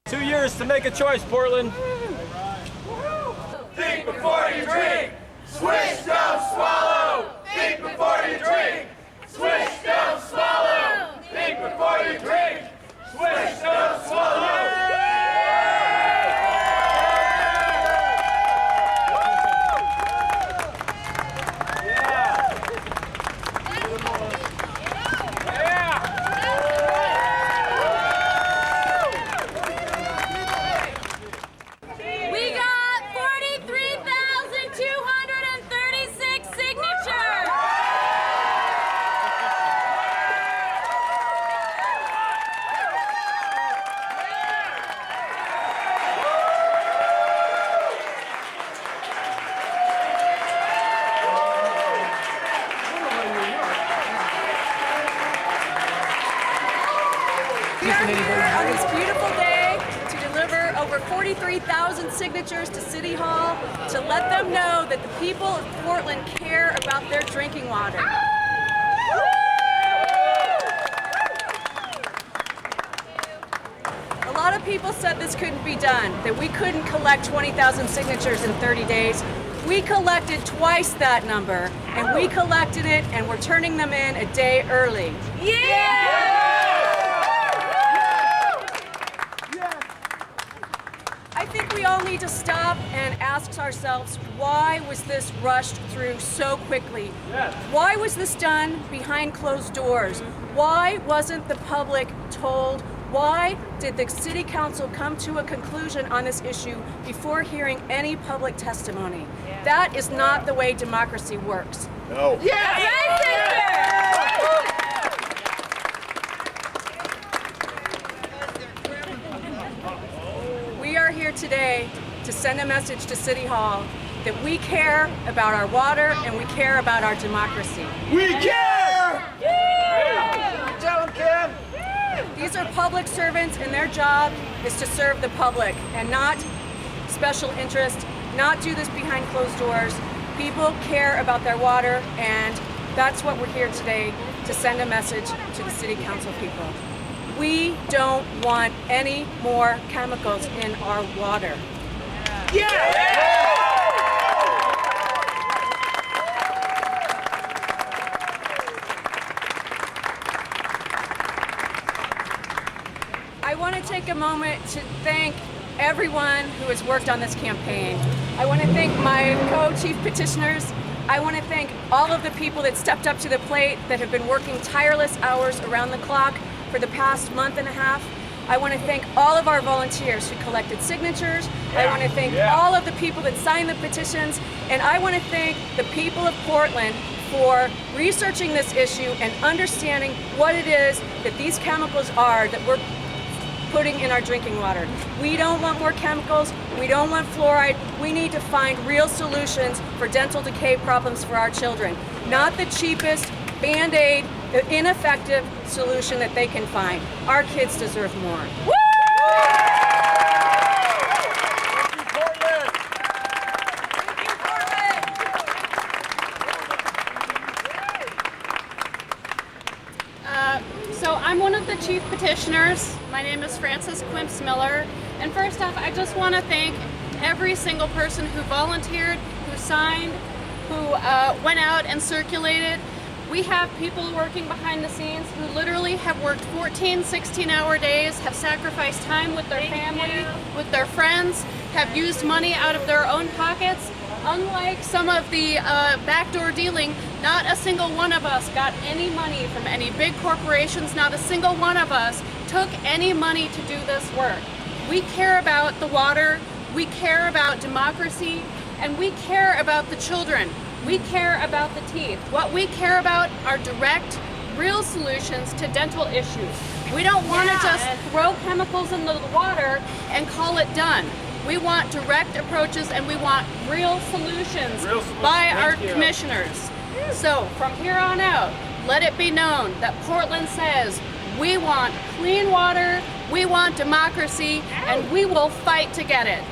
2 years to make a choice, Portland. Think before you drink. Swish, don't swallow. Think before you drink. Swish, don't swallow. Think before you drink. Swish, don't swallow. We are here on this beautiful day to deliver over 43,000 signatures to City Hall to let them know that the people of Portland care about their drinking water. A lot of people said this couldn't be done, that we couldn't collect 20,000 signatures in 30 days. We collected twice that number, and we collected it, and we're turning them in a day early. Yeah! I think we all need to stop and ask ourselves, why was this rushed through so quickly? Why was this done behind closed doors? Why wasn't the public told? Why did the City Council come to a conclusion on this issue before hearing any public testimony? That is not the way democracy works. No. We are here today to send a message to City Hall that we care about our water and we care about our democracy. We care! Tell them, Kim! These are public servants and their job is to serve the public and not special interest, not do this behind closed doors. People care about their water, and that's what we're here today to send a message to the City Council people. We don't want any more chemicals in our water. I want to take a moment to thank everyone who has worked on this campaign. I want to thank my co-chief petitioners. I want to thank all of the people that stepped up to the plate that have been working tireless hours around the clock for the past month and a half. I want to thank all of our volunteers who collected signatures. I want to thank all of the people that signed the petitions. And I want to thank the people of Portland for researching this issue and understanding what it is that these chemicals are that we're putting in our drinking water. We don't want more chemicals. We don't want fluoride. We need to find real solutions for dental decay problems for our children. Not the cheapest Band-Aid, the ineffective solution that they can find. Our kids deserve more. So I'm one of the chief petitioners. My name is Frances Quimps Miller. And first off, I just want to thank every single person who volunteered, who signed, who went out and circulated. We have people working behind the scenes who literally have worked 14, 16-hour days, have sacrificed time with their family, with their friends, have used money out of their own pockets. Unlike some of the backdoor dealing, not a single one of us got any money from any big corporations. Not a single one of us took any money to do this work. We care about the water, we care about democracy, and we care about the children. We care about the teeth. What we care about are direct, real solutions to dental issues. We don't want to just throw chemicals into the water and call it done. We want direct approaches and we want real solutions by our commissioners. So from here on out, let it be known that Portland says we want clean water, we want democracy, and we will fight to get it.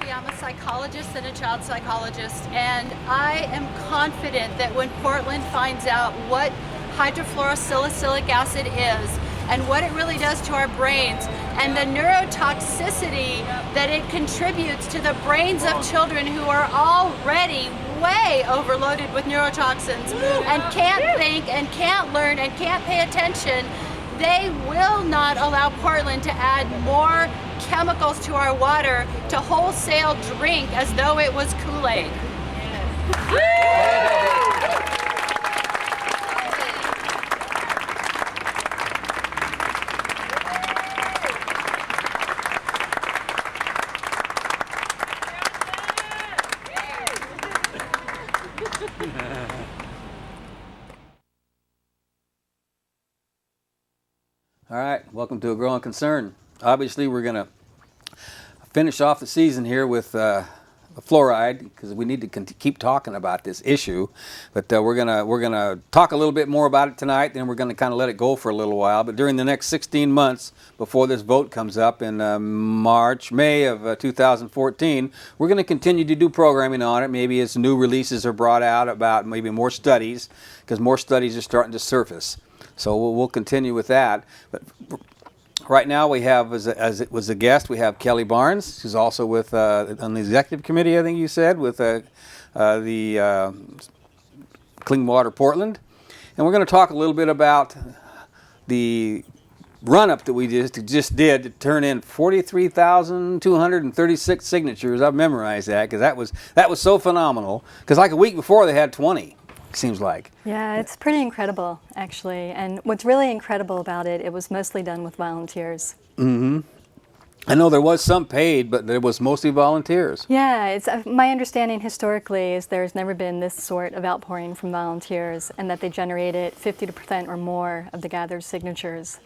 I'm a psychologist psychologist and a child psychologist, and I am confident that when Portland finds out what hydrofluorosilicylic acid is and what it really does to our brains and the neurotoxicity that it contributes to the brains of children who are already way overloaded with neurotoxins and can't think and can't learn and can't pay attention, they will not allow Portland to add more chemicals to our water to wholesale drink as though it was Kool-Aid. All right, welcome to A Growing Concern. Obviously, we're going to finish off the season here with fluoride because we need to keep talking about this issue. But we're gonna talk a little bit more about it tonight, then we're going to kind of let it go for a little while. But during the next 16 months, before this vote comes up in May of 2014, we're going to continue to do programming on it. Maybe as new releases are brought out about maybe more studies, because more studies are starting to surface. So we'll continue with that. But right now we have, as it was a guest, we have Kelly Barnes, who's also with on the executive committee, I think you said, with the Clean Water Portland. And we're going to talk a little bit about the run-up that we just did to turn in 43,236 signatures. I've memorized that because that was so phenomenal. Because like a week before they had 20. Seems like. Yeah, it's pretty incredible, actually. And what's really incredible about it, it was mostly done with volunteers. Mm-hmm. I know there was some paid, but it was mostly volunteers. Yeah, it's my understanding historically is there's never been this sort of outpouring from volunteers, and that they generated 50% or more of the gathered signatures.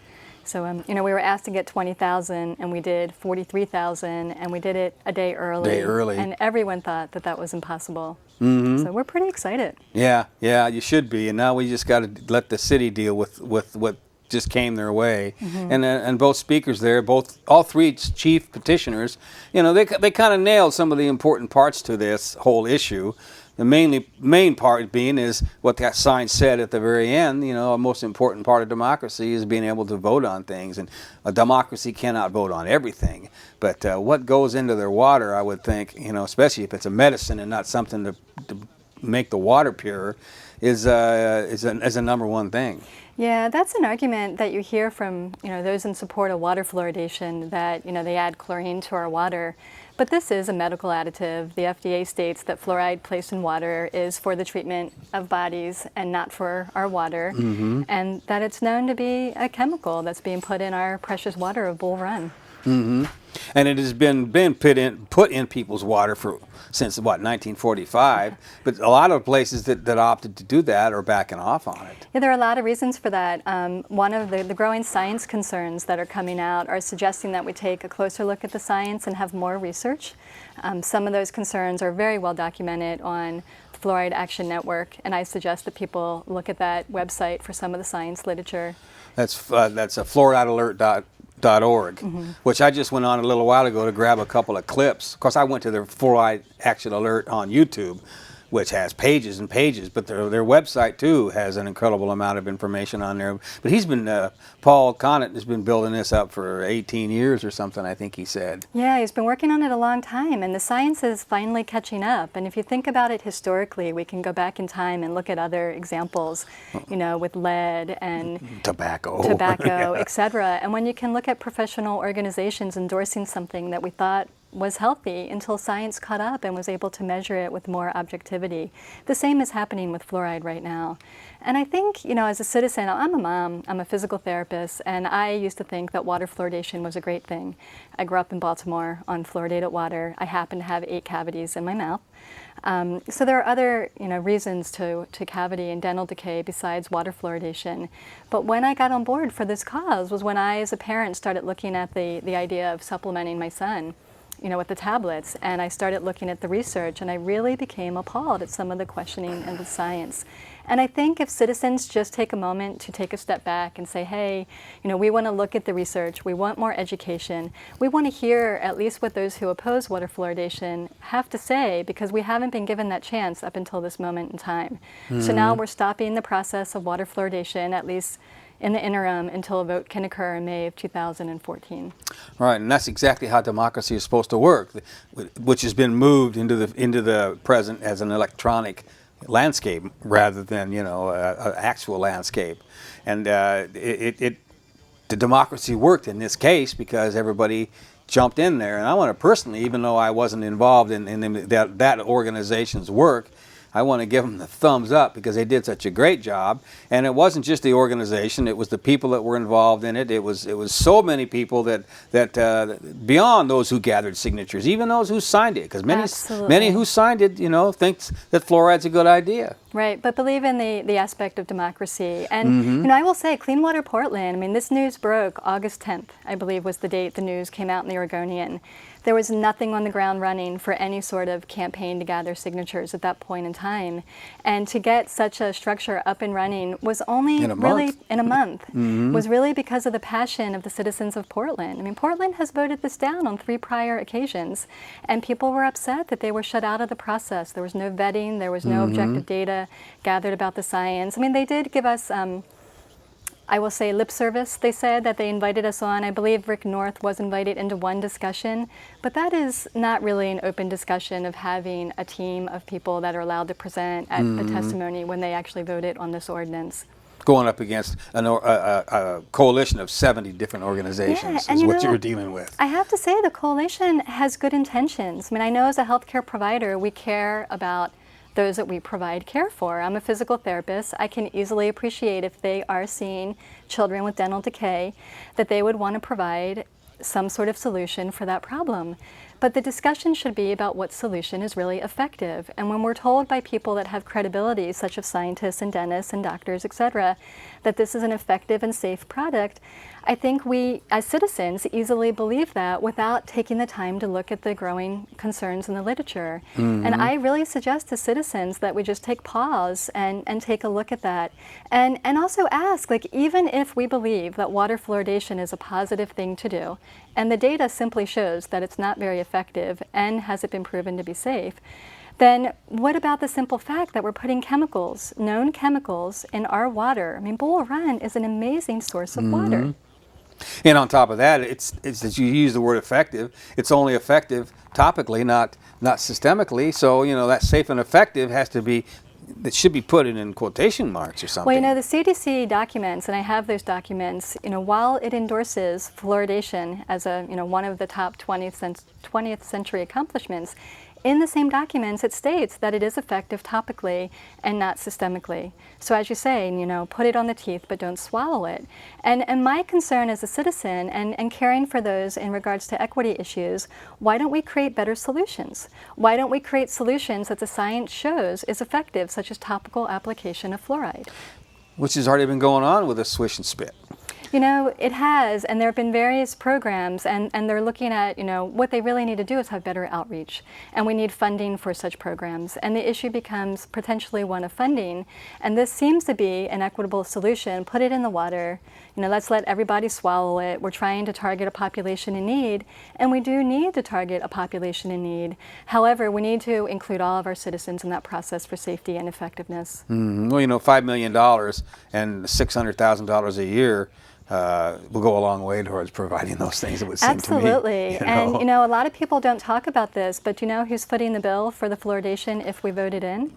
So, we were asked to get 20,000, and we did 43,000, and we did it a day early. And everyone thought that was impossible. Mm-hmm. So we're pretty excited. Yeah, you should be. And now we just got to let the city deal with what just came their way. Mm-hmm. And both speakers there, all three chief petitioners, they kind of nailed some of the important parts to this whole issue. The main part being is what that sign said at the very end. A most important part of democracy is being able to vote on things, and a democracy cannot vote on everything. But what goes into their water, I would think, especially if it's a medicine and not something to make the water pure, is a number one thing. Yeah, that's an argument that you hear from those in support of water fluoridation, that they add chlorine to our water. But this is a medical additive. The FDA states that fluoride placed in water is for the treatment of bodies and not for our water, mm-hmm. and that it's known to be a chemical that's being put in our precious water of Bull Run. Mm-hmm. And it has been put in people's water since 1945. But a lot of places that opted to do that are backing off on it. Yeah, there are a lot of reasons for that. One of the growing science concerns that are coming out are suggesting that we take a closer look at the science and have more research. Some of those concerns are very well documented on the Fluoride Action Network, and I suggest that people look at that website for some of the science literature. That's a fluoridealert.org, mm-hmm. which I just went on a little while ago to grab a couple of clips. Of course, I went to their Fluoride Action Alert on YouTube, which has pages and pages, but their website too has an incredible amount of information on there. But Paul Conant has been building this up for 18 years or something, I think he said. Yeah, he's been working on it a long time, and the science is finally catching up. And if you think about it historically, we can go back in time and look at other examples, with lead and tobacco, yeah. etc. And when you can look at professional organizations endorsing something that we thought was healthy until science caught up and was able to measure it with more objectivity. The same is happening with fluoride right now. And I think, as a citizen, I'm a mom, I'm a physical therapist, and I used to think that water fluoridation was a great thing. I grew up in Baltimore on fluoridated water. I happen to have 8 cavities in my mouth. So there are other, reasons to cavity and dental decay besides water fluoridation. But when I got on board for this cause was when I, as a parent, started looking at the idea of supplementing my son, with the tablets, and I started looking at the research, and I really became appalled at some of the questioning and the science. And I think if citizens just take a moment to take a step back and say, hey, we want to look at the research, we want more education, we want to hear at least what those who oppose water fluoridation have to say, because we haven't been given that chance up until this moment in time. So now we're stopping the process of water fluoridation, at least in the interim, until a vote can occur in May of 2014. Right, and that's exactly how democracy is supposed to work, which has been moved into the present as an electronic landscape rather than an actual landscape. And the democracy worked in this case because everybody jumped in there. And I want to personally, even though I wasn't involved in that organization's work, I want to give them the thumbs up because they did such a great job. And it wasn't just the organization; it was the people that were involved in it. It was so many people that beyond those who gathered signatures, even those who signed it, because many who signed it, thinks that fluoride's a good idea. Right, but believe in the aspect of democracy. And I will say, Clean Water Portland, I mean, this news broke August 10th, I believe was the date the news came out in the Oregonian. There was nothing on the ground running for any sort of campaign to gather signatures at that point in time. And to get such a structure up and running was only really in a month, was really because of the passion of the citizens of Portland. I mean, Portland has voted this down on 3 prior occasions, and people were upset that they were shut out of the process. There was no vetting, there was no objective data gathered about the science. I mean, they did give us, I will say, lip service. They said that they invited us on. I believe Rick North was invited into one discussion, but that is not really an open discussion of having a team of people that are allowed to present at the testimony when they actually voted on this ordinance. Going up against a coalition of 70 different organizations is what you're dealing with. I have to say the coalition has good intentions. I mean, I know as a healthcare provider, we care about those that we provide care for. I'm a physical therapist. I can easily appreciate if they are seeing children with dental decay, that they would want to provide some sort of solution for that problem. But the discussion should be about what solution is really effective. And when we're told by people that have credibility, such as scientists and dentists and doctors, etc., that this is an effective and safe product, I think we, as citizens, easily believe that without taking the time to look at the growing concerns in the literature. And I really suggest to citizens that we just take pause and take a look at that. And also ask, like, even if we believe that water fluoridation is a positive thing to do, and the data simply shows that it's not very effective and hasn't been proven to be safe, then what about the simple fact that we're putting chemicals, known chemicals, in our water? I mean, Bull Run is an amazing source of water. And on top of that, it's that you use the word effective. It's only effective topically, not systemically. So, that safe and effective has to be, that should be put in quotation marks or something. Well, the CDC documents, and I have those documents, while it endorses fluoridation as a, one of the top 20th century accomplishments, in the same documents, it states that it is effective topically and not systemically. So as you say, put it on the teeth, but don't swallow it. And my concern as a citizen and caring for those in regards to equity issues, why don't we create better solutions? Why don't we create solutions that the science shows is effective, such as topical application of fluoride? Which has already been going on with a swish and spit. It has, and there have been various programs, and they're looking at, what they really need to do is have better outreach, and we need funding for such programs. And the issue becomes potentially one of funding, and this seems to be an equitable solution. Put it in the water, let's let everybody swallow it. We're trying to target a population in need, and we do need to target a population in need. However, we need to include all of our citizens in that process for safety and effectiveness. Well, $5 million and $600,000 a year will go a long way towards providing those things, it would seem to me. Absolutely. And a lot of people don't talk about this, but do you know who's footing the bill for the fluoridation if we vote it in?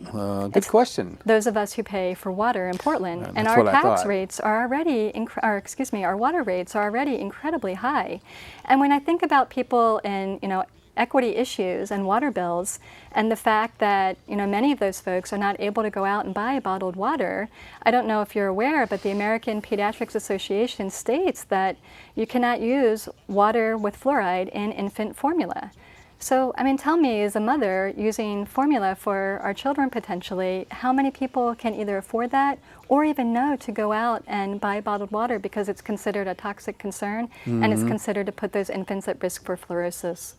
Good question. Those of us who pay for water in Portland. And our tax rates are already, our water rates are already incredibly high. And when I think about people in, equity issues and water bills, and the fact that many of those folks are not able to go out and buy bottled water. I don't know if you're aware, but the American Pediatrics Association states that you cannot use water with fluoride in infant formula. So, tell me, as a mother using formula for our children potentially, how many people can either afford that or even know to go out and buy bottled water because it's considered a toxic concern and it's considered to put those infants at risk for fluorosis?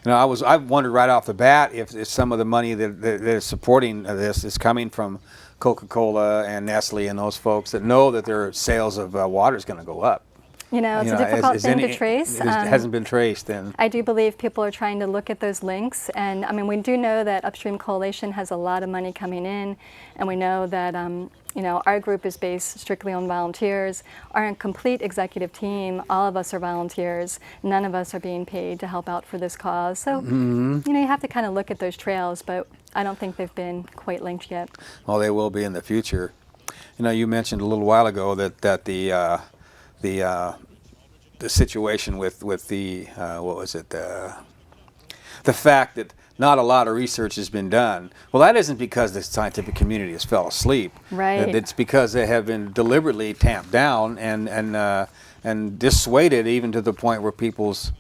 I wondered right off the bat if some of the money that is supporting this is coming from Coca-Cola and Nestle and those folks that know that their sales of water is going to go up. You know, it's a difficult thing to trace. It hasn't been traced. And I do believe people are trying to look at those links. And I mean, we do know that Upstream Coalition has a lot of money coming in. And we know that, you know, our group is based strictly on volunteers. Our complete executive team, all of us are volunteers. None of us are being paid to help out for this cause. So, you know, you have to kind of look at those trails, but I don't think they've been quite linked yet. Well, they will be in the future. You know, you mentioned a little while ago that the situation with the what was it, the fact that not a lot of research has been done. Well, that isn't because the scientific community has fell asleep. Right. It's because they have been deliberately tamped down and dissuaded, even to the point where people's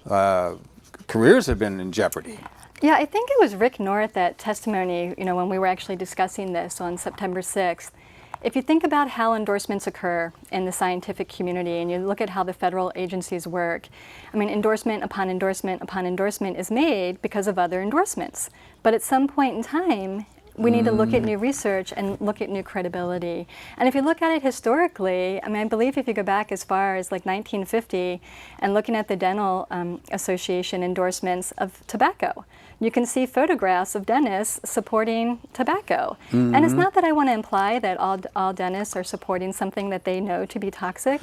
careers have been in jeopardy. Yeah, I think it was Rick North at testimony, you know, when we were actually discussing this on September 6th. If you think about how endorsements occur in the scientific community and you look at how the federal agencies work, I mean, endorsement upon endorsement upon endorsement is made because of other endorsements. But at some point in time, we need to look at new research and look at new credibility. And if you look at it historically, I mean, I believe if you go back as far as like 1950 and looking at the Dental Association endorsements of tobacco, you can see photographs of dentists supporting tobacco. And it's not that I want to imply that all dentists are supporting something that they know to be toxic,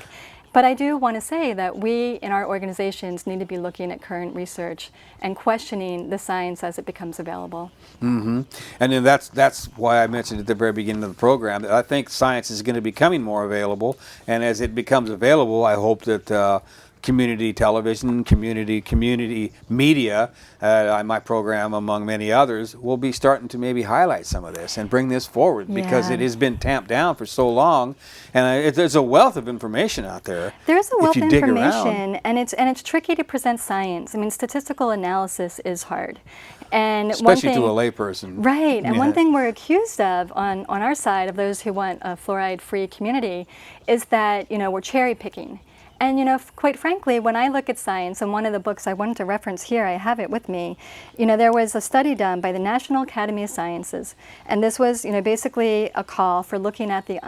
but I do want to say that we in our organizations need to be looking at current research and questioning the science as it becomes available. And then that's why I mentioned at the very beginning of the program that I think science is going to be becoming more available, and as it becomes available, I hope that community television, community media, my program among many others, will be starting to maybe highlight some of this and bring this forward because it has been tamped down for so long, and there's a wealth of information out there. There's a wealth of information, and it's tricky to present science. I mean, statistical analysis is hard. And especially to a layperson. Right, and one thing we're accused of on our side of those who want a fluoride-free community is that, you know, we're cherry picking. And, you know, quite frankly, when I look at science, and one of the books I wanted to reference here, I have it with me, you know, there was a study done by the National Academy of Sciences, and this was, you know, basically a call for looking at the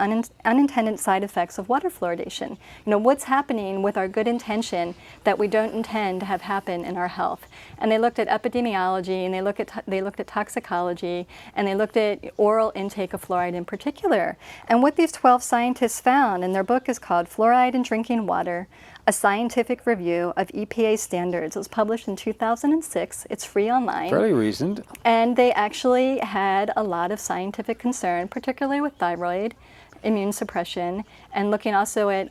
unintended side effects of water fluoridation. You know, what's happening with our good intention that we don't intend to have happen in our health. And they looked at epidemiology, and they looked at toxicology, and they looked at oral intake of fluoride in particular. And what these 12 scientists found, and their book is called Fluoride in Drinking Water, a scientific review of EPA standards. It was published in 2006. It's free online. Fairly recent. And they actually had a lot of scientific concern, particularly with thyroid, immune suppression, and looking also at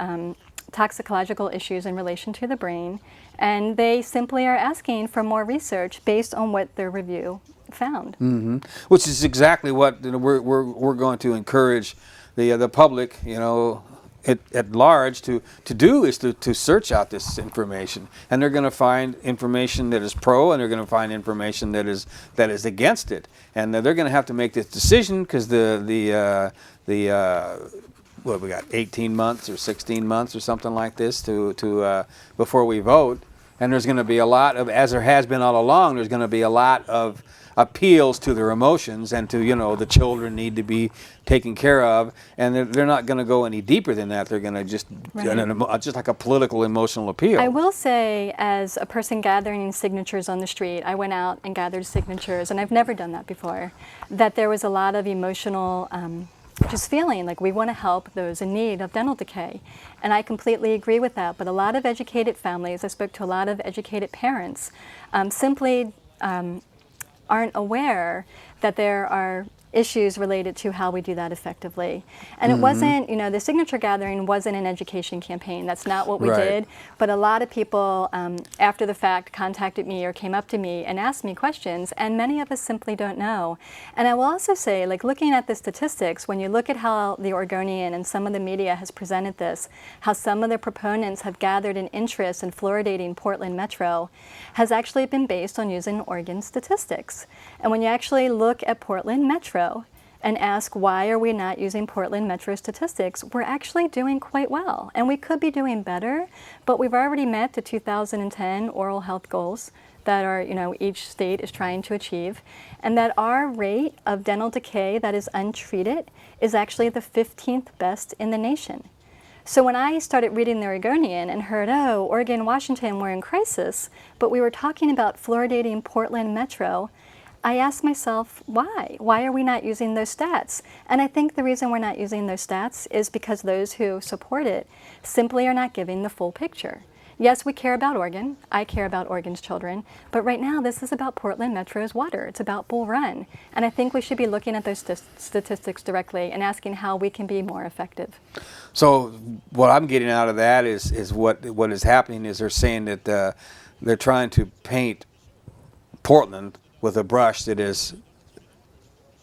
toxicological issues in relation to the brain. And they simply are asking for more research based on what their review found. Which is exactly what we're going to encourage the public, you know, at large to do, is to search out this information, and they're going to find information that is pro, and they're going to find information that is against it, and they're going to have to make this decision because what we got 18 months or 16 months or something like this to before we vote, and there's going to be a lot of, as there has been all along, there's going to be a lot of appeals to their emotions and to, you know, the children need to be taken care of, and they're not going to go any deeper than that. They're going to just just like a political emotional appeal. I will say, as a person gathering signatures on the street, I went out and gathered signatures, and I've never done that before, that there was a lot of emotional just feeling like we want to help those in need of dental decay. And I completely agree with that, but a lot of educated families, I spoke to a lot of educated parents, simply aren't aware that there are issues related to how we do that effectively. And it wasn't, you know, the signature gathering wasn't an education campaign. That's not what we did. But a lot of people, after the fact, contacted me or came up to me and asked me questions, and many of us simply don't know. And I will also say, like, looking at the statistics, when you look at how the Oregonian and some of the media has presented this, how some of the proponents have gathered an interest in fluoridating Portland Metro, has actually been based on using Oregon statistics. And when you actually look at Portland Metro, and ask why are we not using Portland Metro statistics, we're actually doing quite well. And we could be doing better, but we've already met the 2010 oral health goals that are, each state is trying to achieve, and that our rate of dental decay that is untreated is actually the 15th best in the nation. So when I started reading the Oregonian and heard, oh, Oregon and Washington were in crisis, but we were talking about fluoridating Portland Metro, I asked myself, why? Why are we not using those stats? And I think the reason we're not using those stats is because those who support it simply are not giving the full picture. Yes, we care about Oregon. I care about Oregon's children. But right now, this is about Portland Metro's water. It's about Bull Run. And I think we should be looking at those statistics directly and asking how we can be more effective. So what I'm getting out of that is what is happening is they're saying that they're trying to paint Portland with a brush that is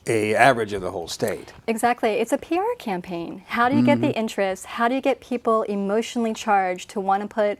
a average of the whole state. Exactly. It's a PR campaign. How do you get the interest? How do you get people emotionally charged to want to put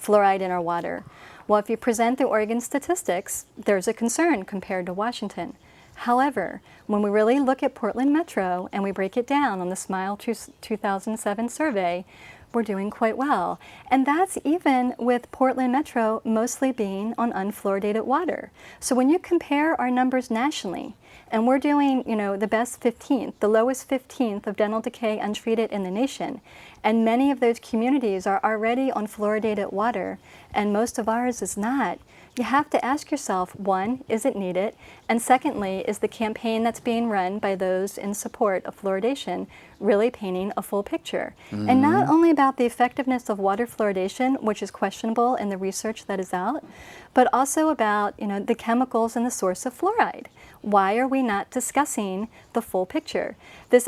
fluoride in our water? Well, if you present the Oregon statistics, there's a concern compared to Washington. However, when we really look at Portland Metro and we break it down on the SMILE 2007 survey, we're doing quite well. And that's even with Portland Metro mostly being on unfluoridated water. So when you compare our numbers nationally, and we're doing, the best 15th, the lowest 15th of dental decay untreated in the nation, and many of those communities are already on fluoridated water, and most of ours is not, you have to ask yourself, one, is it needed? And secondly, is the campaign that's being run by those in support of fluoridation really painting a full picture? And not only about the effectiveness of water fluoridation, which is questionable in the research that is out, but also about, the chemicals and the source of fluoride. Why are we not discussing the full picture?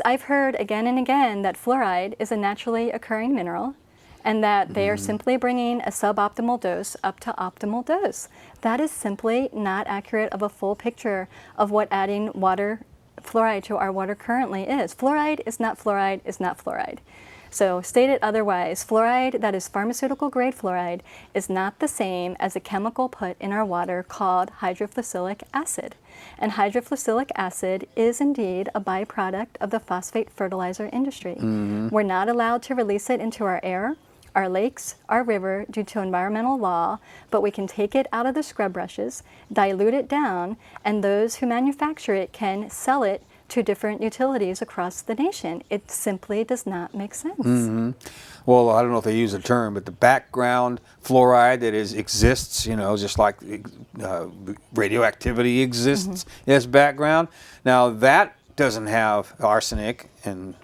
I've heard again and again that fluoride is a naturally occurring mineral, and that they are simply bringing a suboptimal dose up to optimal dose. That is simply not accurate of a full picture of what adding fluoride to our water currently is. Fluoride is not fluoride is not fluoride. So stated otherwise, fluoride that is pharmaceutical grade fluoride is not the same as a chemical put in our water called hydrofluorosilicic acid. And hydrofluorosilicic acid is indeed a byproduct of the phosphate fertilizer industry. We're not allowed to release it into our air, our lakes, our river due to environmental law, but we can take it out of the scrub brushes, dilute it down, and those who manufacture it can sell it to different utilities across the nation. It simply does not make sense. Well, I don't know if they use a term, but the background fluoride that exists, just like radioactivity exists as background. Now that doesn't have arsenic and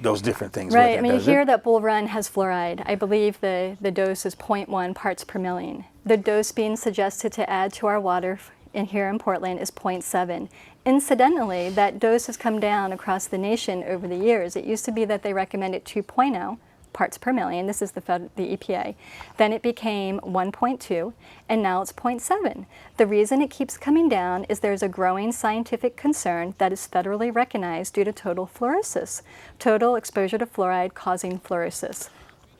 those different things. Right. With it, you hear that Bull Run has fluoride. I believe the dose is 0.1 parts per million. The dose being suggested to add to our water here in Portland is 0.7. Incidentally, that dose has come down across the nation over the years. It used to be that they recommended 2.0 parts per million. This is the EPA. Then it became 1.2, and now it's 0.7. The reason it keeps coming down is there's a growing scientific concern that is federally recognized due to total fluorosis, total exposure to fluoride causing fluorosis.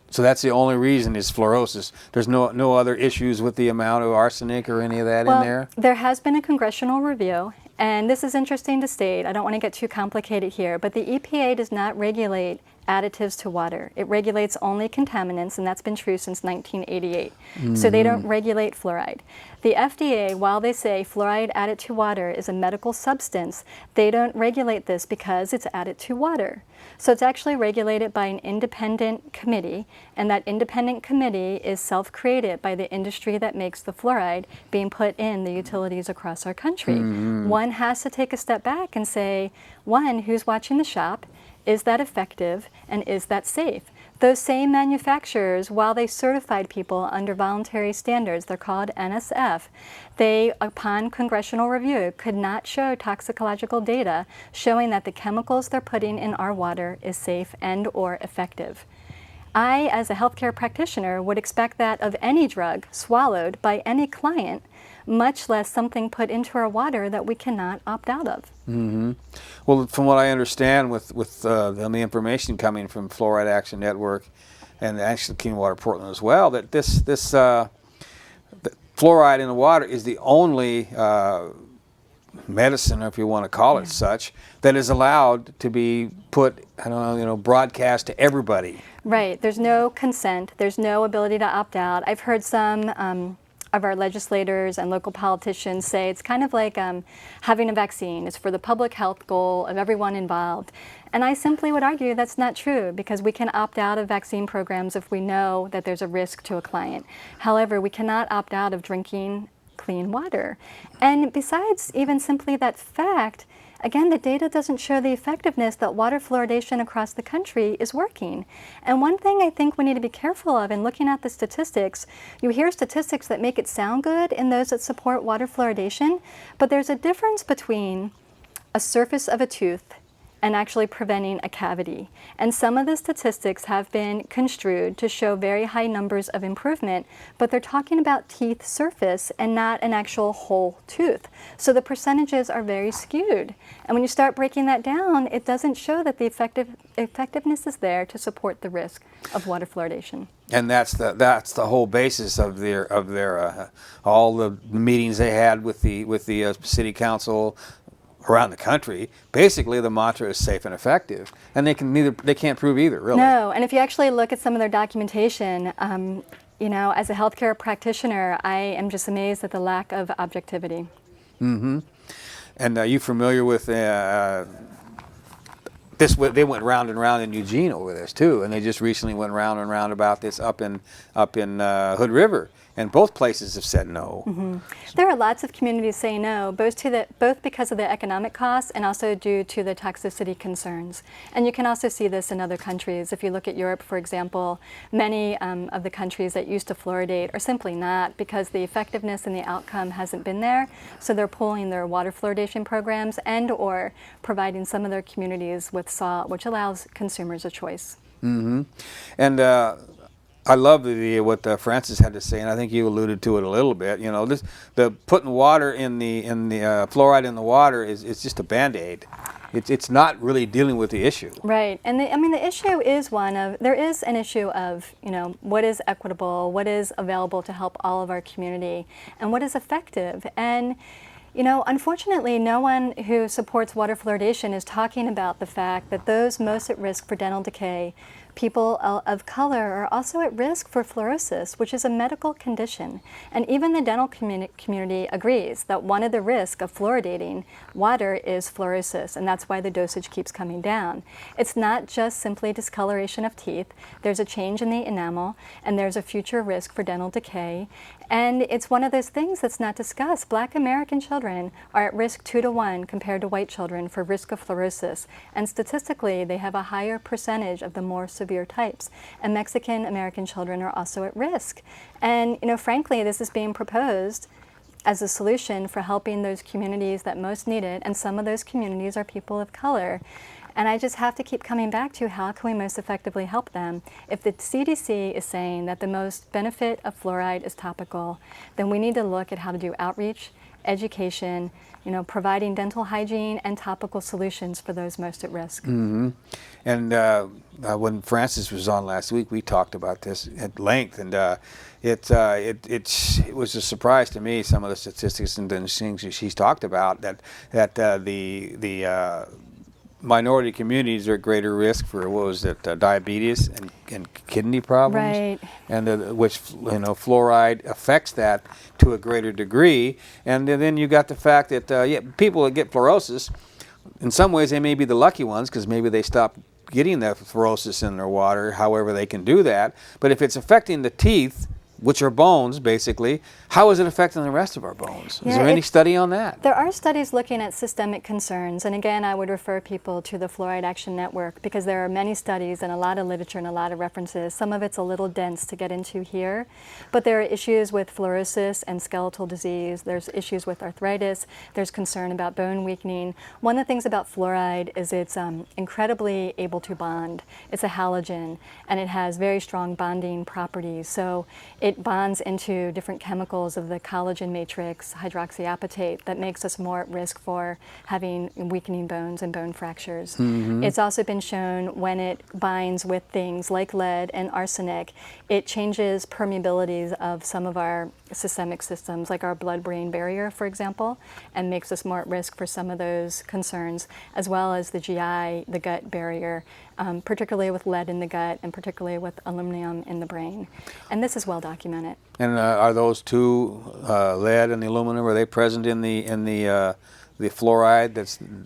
So that's the only reason is fluorosis. There's no other issues with the amount of arsenic or any of that in there? There has been a congressional review, and this is interesting to state. I don't want to get too complicated here, but the EPA does not regulate additives to water. It regulates only contaminants, and that's been true since 1988. So they don't regulate fluoride. The FDA, while they say fluoride added to water is a medical substance, they don't regulate this because it's added to water. So it's actually regulated by an independent committee, and that independent committee is self-created by the industry that makes the fluoride being put in the utilities across our country. One has to take a step back and say, one, who's watching the shop? Is that effective, and is that safe? Those same manufacturers, while they certified people under voluntary standards, they're called NSF, they, upon congressional review, could not show toxicological data showing that the chemicals they're putting in our water is safe and or effective. I, as a healthcare practitioner, would expect that of any drug swallowed by any client, much less something put into our water that we cannot opt out of. Well, from what I understand with the information coming from Fluoride Action Network and actually Clean Water Portland as well, that the fluoride in the water is the only medicine, if you want to call it such, that is allowed to be put, I don't know, broadcast to everybody. Right. There's no consent. There's no ability to opt out. I've heard some of our legislators and local politicians say it's kind of like having a vaccine. It's for the public health goal of everyone involved. And I simply would argue that's not true, because we can opt out of vaccine programs if we know that there's a risk to a client. However, we cannot opt out of drinking clean water. And besides even simply that fact, again, the data doesn't show the effectiveness that water fluoridation across the country is working. And one thing I think we need to be careful of in looking at the statistics, you hear statistics that make it sound good in those that support water fluoridation, but there's a difference between a surface of a tooth and actually preventing a cavity. And some of the statistics have been construed to show very high numbers of improvement, but they're talking about teeth surface and not an actual whole tooth. So the percentages are very skewed. And when you start breaking that down, it doesn't show that the effectiveness is there to support the risk of water fluoridation. And that's the whole basis of their all the meetings they had with the city council around the country. Basically, the mantra is safe and effective, and they can't prove either, really. No, and if you actually look at some of their documentation, as a healthcare practitioner, I am just amazed at the lack of objectivity. Mm-hmm. And are you familiar with this? They went round and round in Eugene over this too, and they just recently went round and round about this up in Hood River. And both places have said no. Mm-hmm. There are lots of communities saying no, both because of the economic costs and also due to the toxicity concerns. And you can also see this in other countries. If you look at Europe, for example, many of the countries that used to fluoridate are simply not, because the effectiveness and the outcome hasn't been there. So they're pulling their water fluoridation programs and or providing some of their communities with salt, which allows consumers a choice. Mm-hmm. And I love what Francis had to say, and I think you alluded to it a little bit. The putting water in the fluoride in the water is just a Band-Aid. It's not really dealing with the issue. Right, and the issue is there is an issue of what is equitable, what is available to help all of our community, and what is effective. And unfortunately, no one who supports water fluoridation is talking about the fact that those most at risk for dental decay, people of color, are also at risk for fluorosis, which is a medical condition. And even the dental community agrees that one of the risks of fluoridating water is fluorosis, and that's why the dosage keeps coming down. It's not just simply discoloration of teeth. There's a change in the enamel, and there's a future risk for dental decay. And it's one of those things that's not discussed. Black American children are at risk 2 to 1 compared to white children for risk of fluorosis. And statistically, they have a higher percentage of the more severe types. And Mexican American children are also at risk. And frankly, this is being proposed as a solution for helping those communities that most need it. And some of those communities are people of color. And I just have to keep coming back to how can we most effectively help them. If the CDC is saying that the most benefit of fluoride is topical, then we need to look at how to do outreach, education, providing dental hygiene and topical solutions for those most at risk. Mm-hmm. And when Francis was on last week, we talked about this at length, and it was a surprise to me, some of the statistics and the things that she's talked about, that the minority communities are at greater risk for diabetes and kidney problems, right? And which fluoride affects that to a greater degree. And then you got the fact that people that get fluorosis, in some ways they may be the lucky ones because maybe they stop getting the fluorosis in their water. However, they can do that. But if it's affecting the teeth, which are bones, basically, how is it affecting the rest of our bones? Is there any study on that? There are studies looking at systemic concerns, and again, I would refer people to the Fluoride Action Network, because there are many studies and a lot of literature and a lot of references. Some of it's a little dense to get into here, but there are issues with fluorosis and skeletal disease. There's issues with arthritis. There's concern about bone weakening. One of the things about fluoride is it's incredibly able to bond. It's a halogen, and it has very strong bonding properties. So it bonds into different chemicals of the collagen matrix, hydroxyapatite, that makes us more at risk for having weakening bones and bone fractures. It's also been shown when it binds with things like lead and arsenic, it changes permeabilities of some of our systemic systems, like our blood-brain barrier, for example, and makes us more at risk for some of those concerns, as well as the GI, the gut barrier, particularly with lead in the gut and particularly with aluminum in the brain. And this is well documented. And are those two, lead and the aluminum, are they present in the fluoride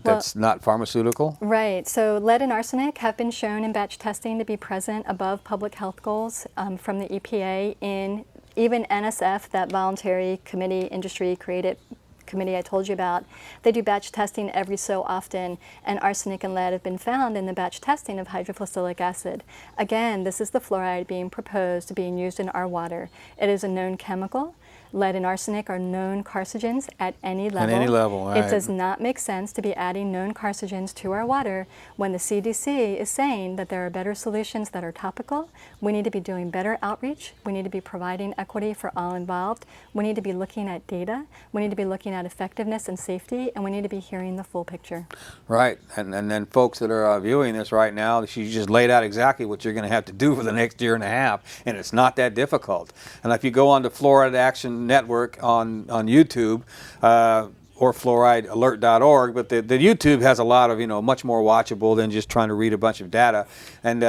that's not pharmaceutical? Right. So lead and arsenic have been shown in batch testing to be present above public health goals from the EPA in even NSF, that voluntary committee, industry created committee I told you about. They do batch testing every so often, and arsenic and lead have been found in the batch testing of hydrofluorosilicic acid. Again, this is the fluoride being proposed, being used in our water. It is a known chemical. Lead and arsenic are known carcinogens at any level. At any level, right. It does not make sense to be adding known carcinogens to our water when the CDC is saying that there are better solutions that are topical. We need to be doing better outreach. We need to be providing equity for all involved. We need to be looking at data. We need to be looking at effectiveness and safety, and we need to be hearing the full picture. Right, and then folks that are viewing this right now, she just laid out exactly what you're going to have to do for the next year and a half, and it's not that difficult. And if you go on to Fluoride Action Network on YouTube, or fluoridealert.org, but the YouTube has a lot of, much more watchable than just trying to read a bunch of data. And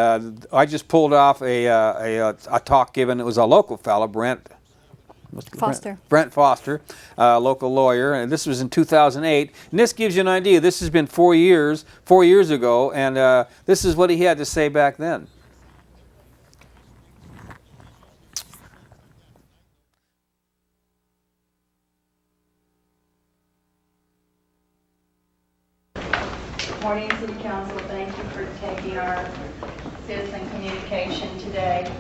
I just pulled off a talk given. It was a local fellow, Brent Foster, local lawyer, and this was in 2008. And this gives you an idea. This has been 4 years ago, and this is what he had to say back then. Morning, City Council. Thank you for taking our citizen communication today.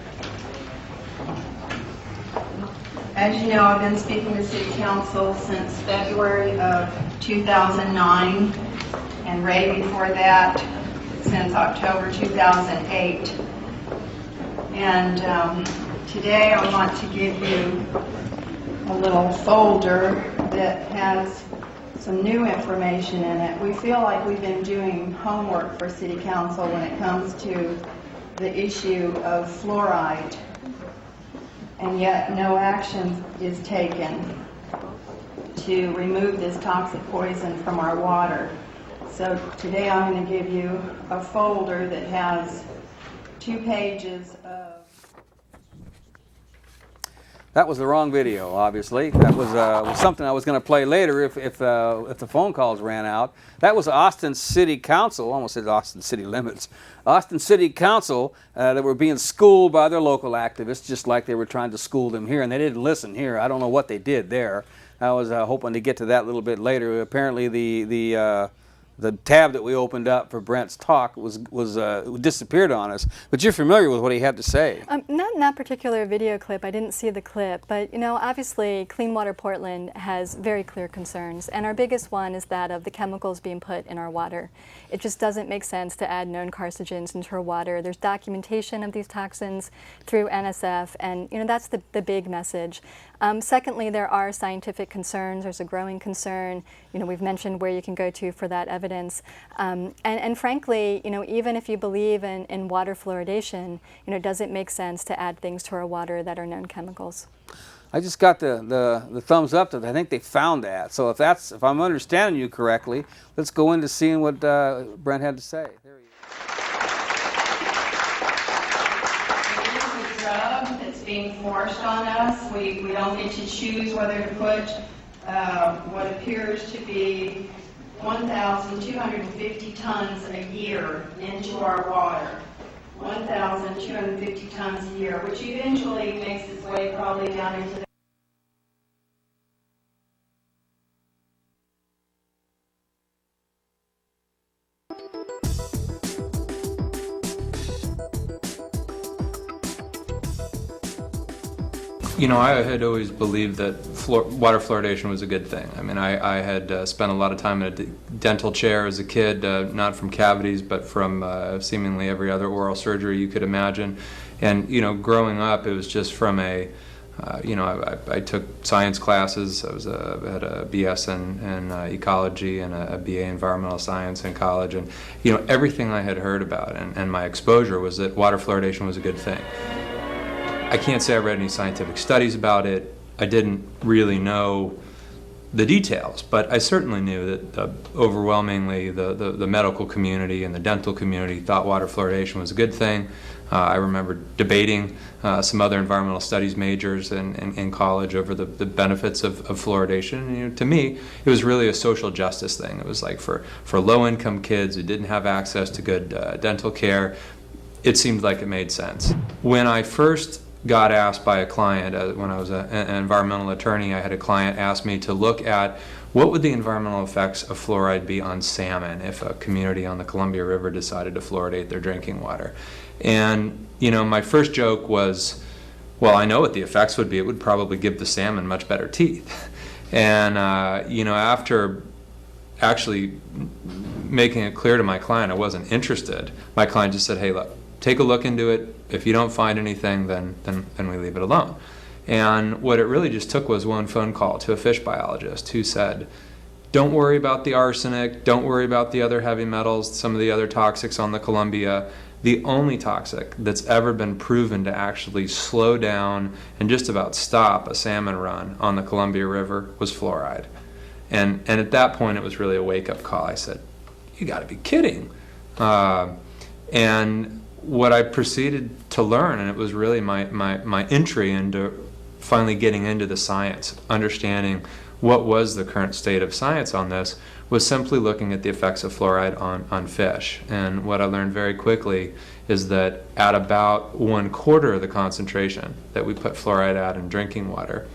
As you know, I've been speaking to City Council since February of 2009, and Ray before that since October 2008. And today I want to give you a little folder that has some new information in it. We feel like we've been doing homework for City Council when it comes to the issue of fluoride, and yet no action is taken to remove this toxic poison from our water. So today I'm going to give you a folder that has 2 pages of... That was the wrong video, obviously. That was something I was going to play later if the phone calls ran out. That was Austin City Council, almost said Austin City Limits. Austin City Council that were being schooled by their local activists, just like they were trying to school them here, and they didn't listen here. I don't know what they did there. I was hoping to get to that a little bit later. Apparently the tab that we opened up for Brent's talk was disappeared on us. But you're familiar with what he had to say. Not in that particular video clip. I didn't see the clip. But, obviously Clean Water Portland has very clear concerns. And our biggest one is that of the chemicals being put in our water. It just doesn't make sense to add known carcinogens into our water. There's documentation of these toxins through NSF. And, that's the big message. Secondly, there are scientific concerns. There's a growing concern. We've mentioned where you can go to for that evidence. And frankly, even if you believe in water fluoridation, does it make sense to add things to our water that are known chemicals? I just got the thumbs up that I think they found that. So if I'm understanding you correctly, let's go into seeing what Brent had to say. There he is. That's being forced on us. We don't get to choose whether to put what appears to be 1,250 tons a year into our water. 1,250 tons a year, which eventually makes its way probably down into the I had always believed that water fluoridation was a good thing. I mean, I had spent a lot of time in a dental chair as a kid, not from cavities, but from seemingly every other oral surgery you could imagine. And, growing up, it was just from a You know, I took science classes. I had a BS in ecology and a BA environmental science in college, and you know, everything I had heard about and my exposure was that water fluoridation was a good thing. I can't say I read any scientific studies about it. I didn't really know the details, but I certainly knew that overwhelmingly the medical community and the dental community thought water fluoridation was a good thing. I remember debating some other environmental studies majors in college over the benefits of fluoridation. And, you know, to me, it was really a social justice thing. It was like for low-income kids who didn't have access to good dental care, it seemed like it made sense. When I first got asked by a client, when I was an environmental attorney, I had a client ask me to look at what would the environmental effects of fluoride be on salmon if a community on the Columbia River decided to fluoridate their drinking water. And you know, my first joke was, well, I know what the effects would be. It would probably give the salmon much better teeth. And you know, after actually making it clear to my client I wasn't interested, my client just said, hey, look, take a look into it. If you don't find anything, then we leave it alone. And what it really just took was one phone call to a fish biologist who said, don't worry about the arsenic, don't worry about the other heavy metals, some of the other toxics on the Columbia. The only toxic that's ever been proven to actually slow down and just about stop a salmon run on the Columbia River was fluoride. And at that point, it was really a wake-up call. I said, you gotta be kidding. And what I proceeded to learn, and it was really my entry into finally getting into the science, understanding what was the current state of science on this, was simply looking at the effects of fluoride on fish. And what I learned very quickly is that at about 1/4 of the concentration that we put fluoride at in drinking water,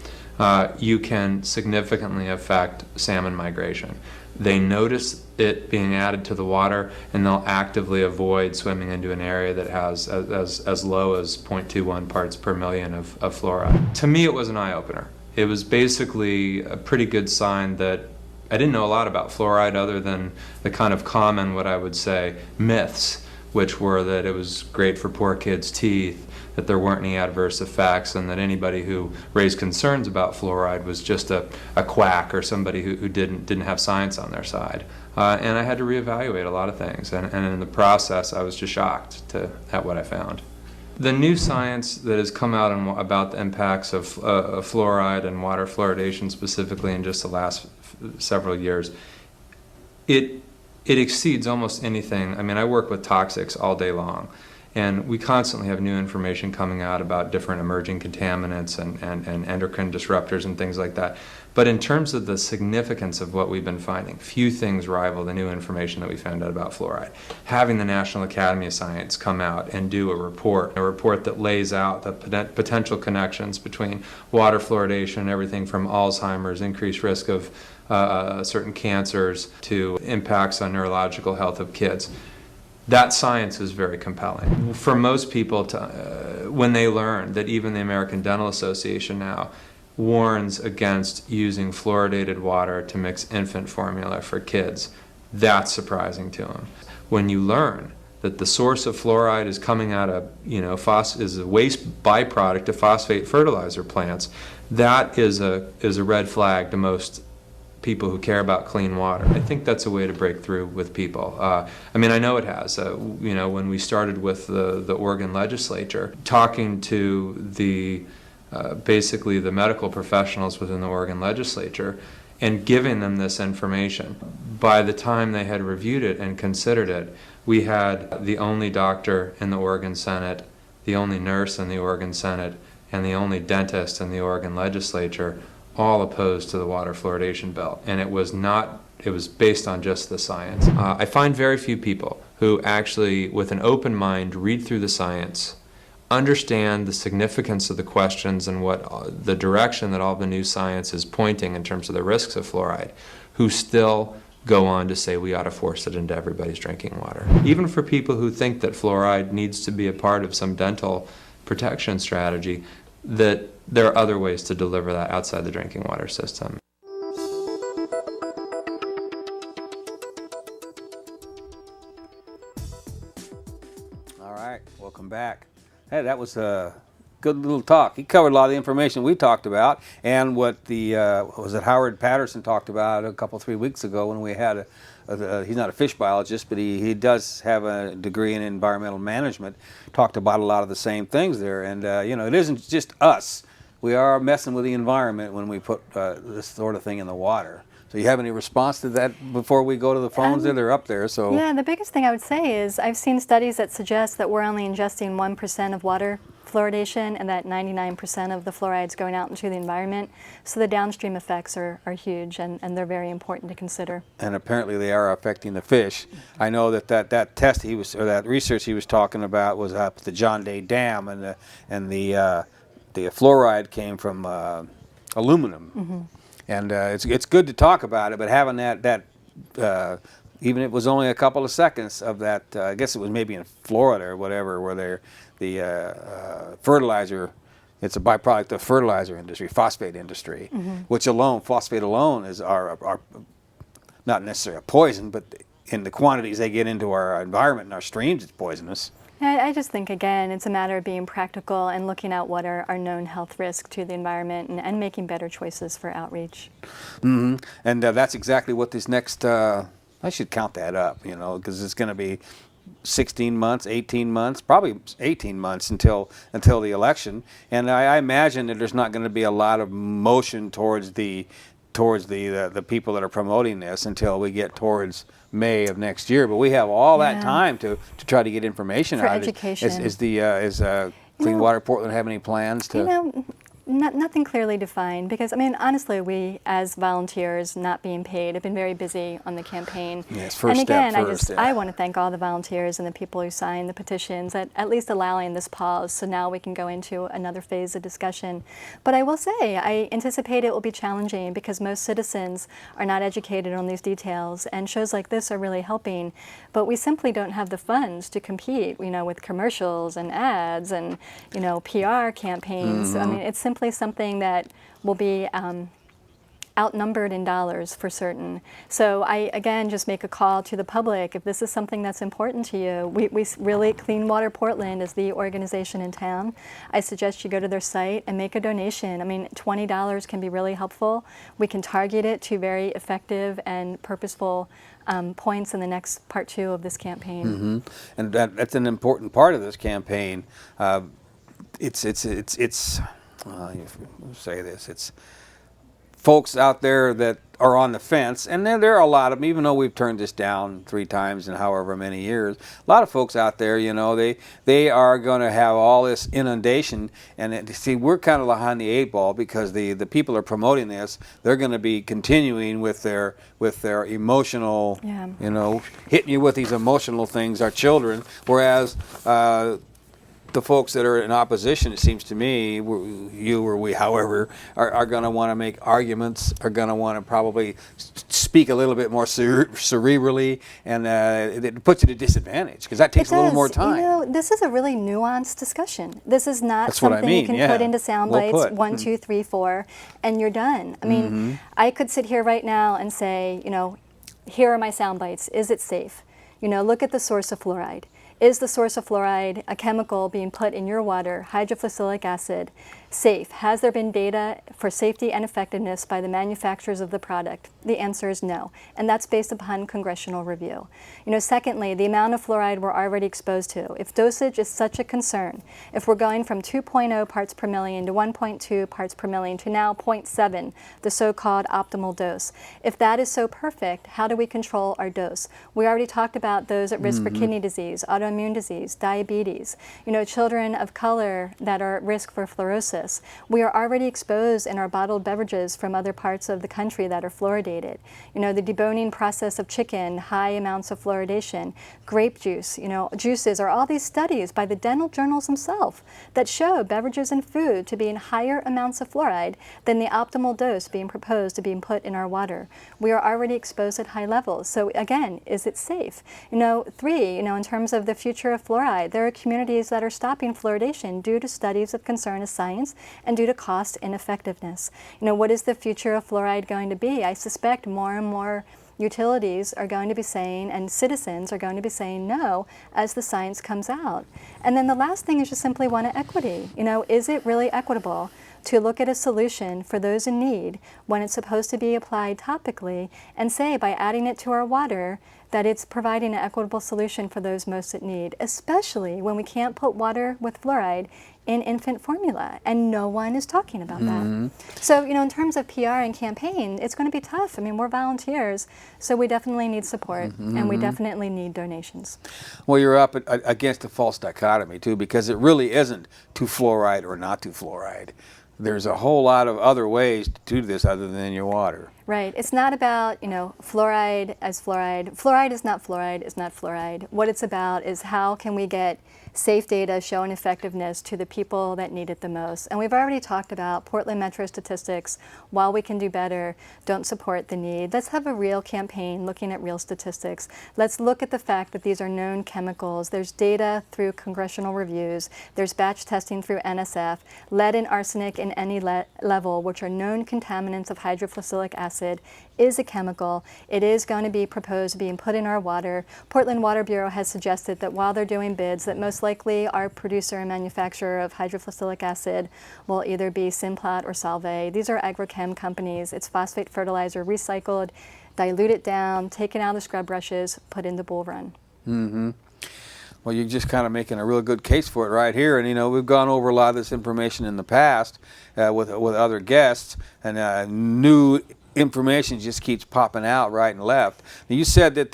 you can significantly affect salmon migration. They notice it being added to the water, and they'll actively avoid swimming into an area that has as low as 0.21 parts per million of fluoride. To me, it was an eye-opener. It was basically a pretty good sign that I didn't know a lot about fluoride other than the kind of common, what I would say, myths, which were that it was great for poor kids' teeth, that there weren't any adverse effects, and that anybody who raised concerns about fluoride was just a quack or somebody who didn't have science on their side. And I had to reevaluate a lot of things, and in the process I was just shocked at what I found. The new science that has come out about the impacts of fluoride and water fluoridation specifically in just the last several years, it exceeds almost anything. I mean, I work with toxics all day long, and we constantly have new information coming out about different emerging contaminants and endocrine disruptors and things like that. But in terms of the significance of what we've been finding, few things rival the new information that we found out about fluoride. Having the National Academy of Science come out and do a report that lays out the potential connections between water fluoridation, everything from Alzheimer's, increased risk of certain cancers, to impacts on neurological health of kids. That science is very compelling. For most people, when they learn that even the American Dental Association now warns against using fluoridated water to mix infant formula for kids, that's surprising to them. When you learn that the source of fluoride is coming out of, is a waste byproduct of phosphate fertilizer plants, that is a red flag to most people who care about clean water. I think that's a way to break through with people. I mean, I know it has. When we started with the Oregon legislature, talking to basically the medical professionals within the Oregon legislature and giving them this information, by the time they had reviewed it and considered it, we had the only doctor in the Oregon Senate, the only nurse in the Oregon Senate, and the only dentist in the Oregon legislature all opposed to the water fluoridation bill. And it was based on just the science. I find very few people who actually, with an open mind, read through the science, understand the significance of the questions and what the direction that all the new science is pointing in terms of the risks of fluoride, who still go on to say we ought to force it into everybody's drinking water. Even for people who think that fluoride needs to be a part of some dental protection strategy, that there are other ways to deliver that outside the drinking water system. All right, welcome back. Hey, that was a good little talk. He covered a lot of the information we talked about, and what the was it Howard Patterson talked about a couple 3 weeks ago when we had he's not a fish biologist, but he does have a degree in environmental management. Talked about a lot of the same things there, and you know, it isn't just us. We are messing with the environment when we put this sort of thing in the water. So you have any response to that before we go to the phones? They're up there. So yeah, the biggest thing I would say is I've seen studies that suggest that we're only ingesting 1% of water fluoridation and that 99% of the fluoride's going out into the environment. So the downstream effects are huge, and they're very important to consider. And apparently they are affecting the fish. I know that test he was, or that research he was talking about was up at the John Day Dam, and the fluoride came from aluminum. Mm-hmm. And it's good to talk about it, but having that even if it was only a couple of seconds of that, I guess it was maybe in Florida or whatever, where the fertilizer, it's a byproduct of fertilizer industry, phosphate industry, which alone, phosphate alone is our not necessarily a poison, but in the quantities they get into our environment and our streams, it's poisonous. I just think, again, it's a matter of being practical and looking at what are our known health risks to the environment, and making better choices for outreach. Mm-hmm. And that's exactly what this next, I should count that up, you know, because it's going to be 16 months, 18 months, probably 18 months until the election. And I imagine that there's not going to be a lot of motion towards the people that are promoting this until we get towards May of next year. But we have all that time to try to get information for out. education. Is Clean Water Portland have any plans to? You know, nothing clearly defined, because, I mean, honestly, we as volunteers not being paid have been very busy on the campaign. Yes, first and again, step first, I want to thank all the volunteers and the people who signed the petitions at least allowing this pause, so now we can go into another phase of discussion. But I will say, I anticipate it will be challenging because most citizens are not educated on these details, and shows like this are really helping. But we simply don't have the funds to compete, you know, with commercials and ads and, you know, PR campaigns. I mean, it's simply something that will be outnumbered in dollars for certain. So I, again, just make a call to the public. If this is something that's important to you, we really, Clean Water Portland is the organization in town. I suggest you go to their site and make a donation. I mean, $20 can be really helpful. We can target it to very effective and purposeful points in the next part 2 of this campaign. And that's an important part of this campaign. It's folks out there that are on the fence, and there are a lot of them, even though we've turned this down 3 times in however many years. A lot of folks out there, you know, they are going to have all this inundation, and see, we're kind of behind the 8 ball because the people are promoting this. They're going to be continuing with their emotional, you know, hitting you with these emotional things, our children, whereas the folks that are in opposition, it seems to me, you or we, however, are going to want to make arguments, are going to want to probably speak a little bit more cerebrally, and it puts you at a disadvantage because that takes a little more time. You know, this is a really nuanced discussion. This is not That's something what I mean. you can put into sound bites, Well put. 1, 2, 3, 4, and you're done. I mean, I could sit here right now and say, you know, here are my sound bites. Is it safe? You know, look at the source of fluoride. Is the source of fluoride a chemical being put in your water, hydrofluoric acid, safe? Has there been data for safety and effectiveness by the manufacturers of the product? The answer is no, and that's based upon congressional review. You know, secondly, the amount of fluoride we're already exposed to. If dosage is such a concern, if we're going from 2.0 parts per million to 1.2 parts per million to now 0.7, the so-called optimal dose, if that is so perfect, how do we control our dose? We already talked about those at risk for kidney disease, autoimmune disease, diabetes, you know, children of color that are at risk for fluorosis. We are already exposed in our bottled beverages from other parts of the country that are fluoridated. You know, the deboning process of chicken, high amounts of fluoridation, grape juice, you know, juices, are all these studies by the dental journals themselves that show beverages and food to be in higher amounts of fluoride than the optimal dose being proposed to being put in our water. We are already exposed at high levels. So again, is it safe? You know, 3, you know, in terms of the future of fluoride, there are communities that are stopping fluoridation due to studies of concern as science and due to cost and effectiveness. You know, what is the future of fluoride going to be? I suspect more and more utilities are going to be saying, and citizens are going to be saying no as the science comes out. And then the last thing is just simply one of equity. You know, is it really equitable to look at a solution for those in need when it's supposed to be applied topically and say by adding it to our water that it's providing an equitable solution for those most in need, especially when we can't put water with fluoride in infant formula, and no one is talking about that. So, you know, in terms of PR and campaign, it's going to be tough. I mean, we're volunteers, so we definitely need support, and we definitely need donations. Well, you're up against a false dichotomy, too, because it really isn't to fluoride or not to fluoride. There's a whole lot of other ways to do this other than your water. Right. It's not about, you know, fluoride as fluoride. Fluoride is not fluoride, is not fluoride. What it's about is how can we get safe data showing effectiveness to the people that need it the most. And we've already talked about Portland Metro statistics. While we can do better, don't support the need. Let's have a real campaign looking at real statistics. Let's look at the fact that these are known chemicals. There's data through congressional reviews. There's batch testing through NSF. Lead and arsenic in any level, which are known contaminants of hydrofluoric acid, is a chemical. It is going to be proposed being put in our water. Portland Water Bureau has suggested that while they're doing bids, that most likely our producer and manufacturer of hydrofluoric acid will either be Simplot or Solvay. These are agrochem companies. It's phosphate fertilizer recycled, diluted down, taken out of the scrub brushes, put in the Bull Run. Well, you're just kind of making a real good case for it right here. And, you know, we've gone over a lot of this information in the past with other guests, and new information just keeps popping out right and left. Now, you said that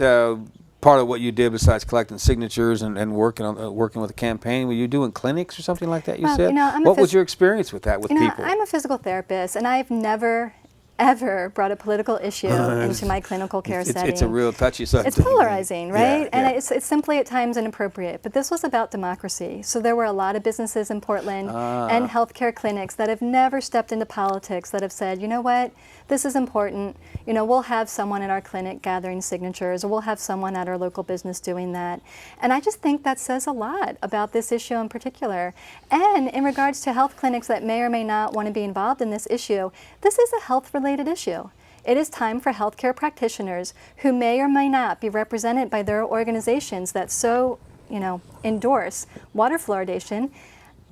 part of what you did besides collecting signatures and working with a campaign, were you doing clinics or something like that, you said? You know, what was your experience with that, with people? I'm a physical therapist, and I've never ever brought a political issue into my clinical care setting. It's a real touchy subject. It's polarizing, right? Yeah, and it's simply at times inappropriate. But this was about democracy. So there were a lot of businesses in Portland and healthcare clinics that have never stepped into politics, that have said, you know what, this is important. You know, we'll have someone at our clinic gathering signatures, or we'll have someone at our local business doing that. And I just think that says a lot about this issue in particular. And in regards to health clinics that may or may not want to be involved in this issue, this is a health-related issue. It is time for healthcare practitioners who may or may not be represented by their organizations that so, you know, endorse water fluoridation.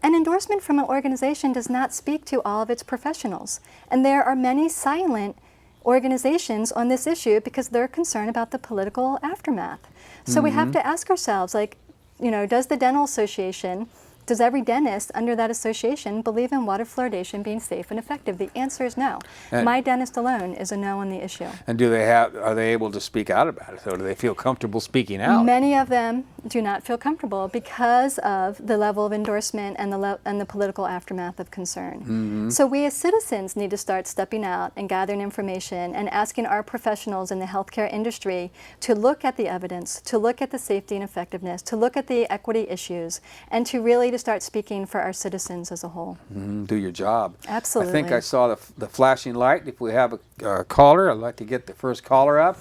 An endorsement from an organization does not speak to all of its professionals. And there are many silent organizations on this issue because they're concerned about the political aftermath. So we have to ask ourselves, like, you know, does the dental association, does every dentist under that association believe in water fluoridation being safe and effective? The answer is no. My dentist alone is a no on the issue. And are they able to speak out about it? So do they feel comfortable speaking out? Many of them do not feel comfortable because of the level of endorsement and the political aftermath of concern. So we as citizens need to start stepping out and gathering information and asking our professionals in the healthcare industry to look at the evidence, to look at the safety and effectiveness, to look at the equity issues, and to really start speaking for our citizens as a whole. Do your job. Absolutely. I think I saw the flashing light. If we have a caller, I'd like to get the first caller up.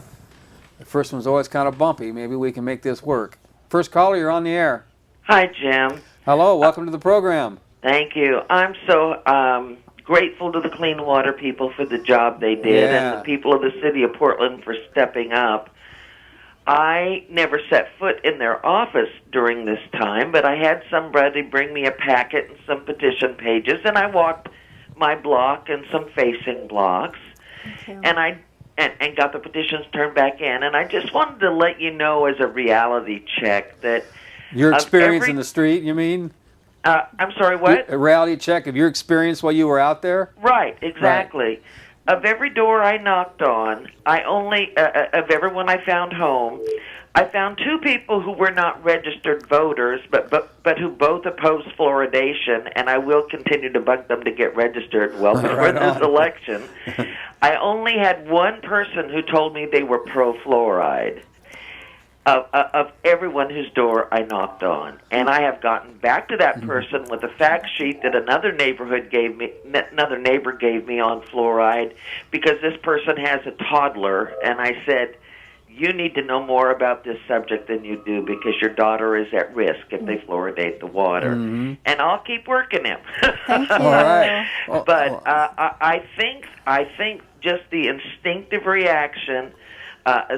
The first one's always kind of bumpy. Maybe we can make this work. First caller, you're on the air. Hi, Jim. Hello, welcome to the program. Thank you. I'm so grateful to the Clean Water people for the job they did, and the people of the city of Portland for stepping up. I never set foot in their office during this time, but I had somebody bring me a packet and some petition pages, and I walked my block and some facing blocks, and I got the petitions turned back in. And I just wanted to let you know, as a reality check, that your experience in the street, you mean? I'm sorry, what? A reality check of your experience while you were out there? Right, exactly. Right. Of every door I knocked on, I only, of everyone I found home, I found 2 people who were not registered voters, but who both opposed fluoridation, and I will continue to bug them to get registered well before this election. I only had 1 person who told me they were pro-fluoride. Of everyone whose door I knocked on, and I have gotten back to that person with a fact sheet that another neighbor gave me on fluoride, because this person has a toddler, and I said, you need to know more about this subject than you do, because your daughter is at risk if they fluoridate the water. And I'll keep working him. Thank you. All right. But I think just the instinctive reaction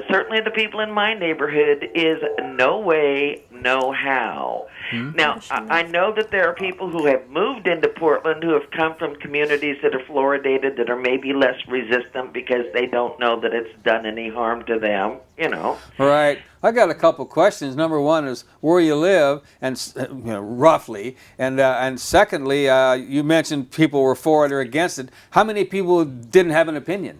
Certainly the people in my neighborhood is no way, no how. Now, I know that there are people who have moved into Portland who have come from communities that are fluoridated that are maybe less resistant because they don't know that it's done any harm to them, you know. Right. I got a couple questions. Number one is where you live, and roughly, and secondly, you mentioned people were for it or against it. How many people didn't have an opinion?